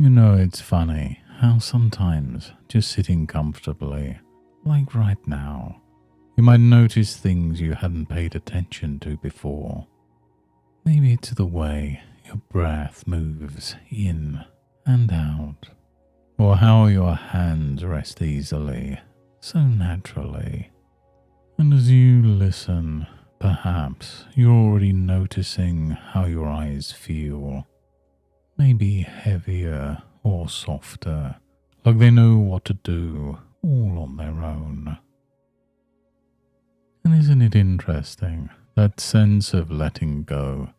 It's funny how sometimes just sitting comfortably, like right now, you might notice things you hadn't paid attention to before. Maybe it's the way your breath moves in and out, or how your hands rest easily, so naturally. And as you listen, perhaps you're already noticing how your eyes feel. Maybe heavier or softer, like they know what to do all on their own. And isn't it interesting, that sense of letting go,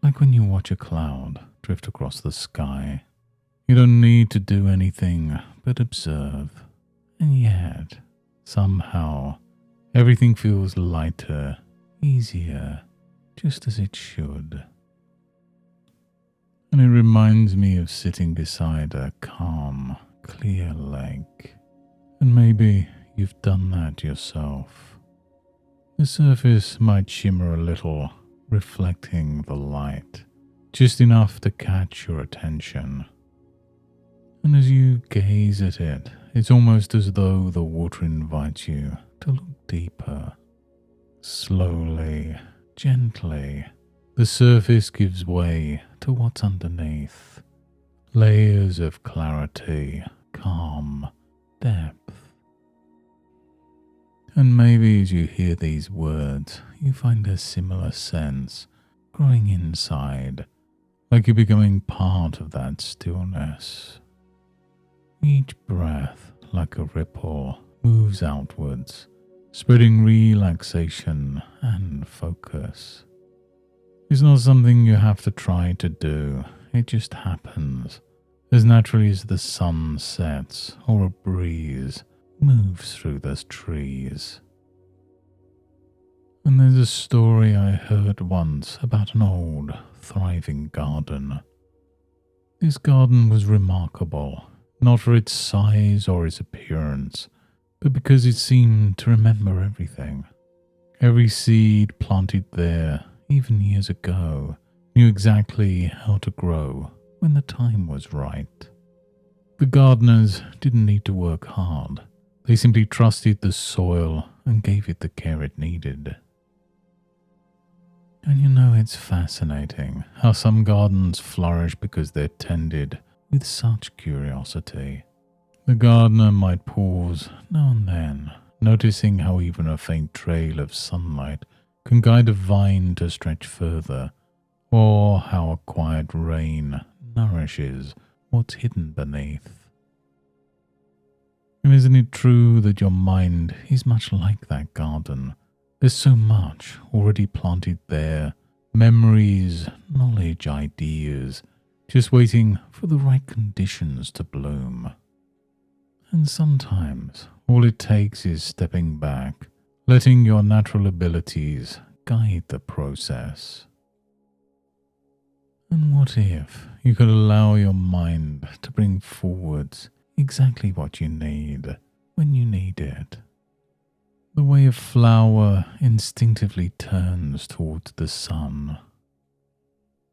like when you watch a cloud drift across the sky? You don't need to do anything but observe, and yet, somehow, everything feels lighter, easier, just as it should. And it reminds me of sitting beside a calm, clear lake. And maybe you've done that yourself. The surface might shimmer a little, reflecting the light, just enough to catch your attention. And as you gaze at it, it's almost as though the water invites you to look deeper. Slowly, gently, the surface gives way to what's underneath. Layers of clarity, calm, depth. And maybe as you hear these words, you find a similar sense growing inside, like you're becoming part of that stillness. Each breath, like a ripple, moves outwards, spreading relaxation and focus. It's not something you have to try to do, it just happens, as naturally as the sun sets or a breeze moves through the trees. And there's a story I heard once about an old, thriving garden. This garden was remarkable, not for its size or its appearance, but because it seemed to remember everything. Every seed planted there, even years ago, knew exactly how to grow when the time was right. The gardeners didn't need to work hard. They simply trusted the soil and gave it the care it needed. And it's fascinating how some gardens flourish because they're tended with such curiosity. The gardener might pause now and then, noticing how even a faint trail of sunlight can guide a vine to stretch further, or how a quiet rain nourishes what's hidden beneath. And isn't it true that your mind is much like that garden? There's so much already planted there, memories, knowledge, ideas, just waiting for the right conditions to bloom. And sometimes all it takes is stepping back, letting your natural abilities guide the process. And what if you could allow your mind to bring forwards exactly what you need when you need it? The way a flower instinctively turns towards the sun.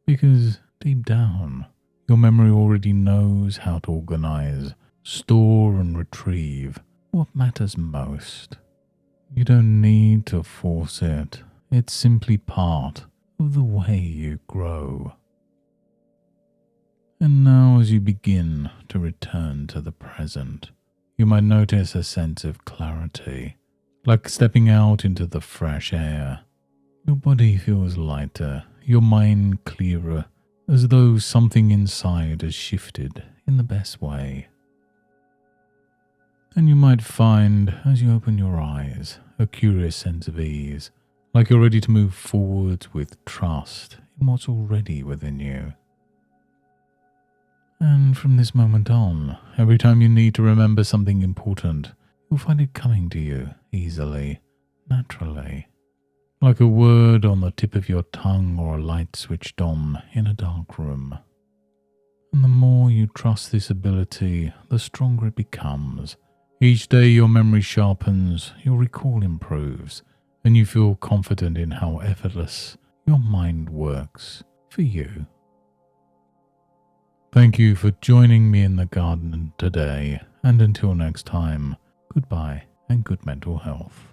Because deep down, your memory already knows how to organize, store and retrieve what matters most. You don't need to force it. It's simply part of the way you grow. And now as you begin to return to the present, you might notice a sense of clarity, like stepping out into the fresh air. Your body feels lighter, your mind clearer, as though something inside has shifted in the best way. And you might find, as you open your eyes, a curious sense of ease, like you're ready to move forward with trust in what's already within you. And from this moment on, every time you need to remember something important, you'll find it coming to you easily, naturally, like a word on the tip of your tongue or a light switched on in a dark room. And the more you trust this ability, the stronger it becomes. Each day your memory sharpens, your recall improves, and you feel confident in how effortless your mind works for you. Thank you for joining me in the garden today, and until next time, goodbye and good mental health.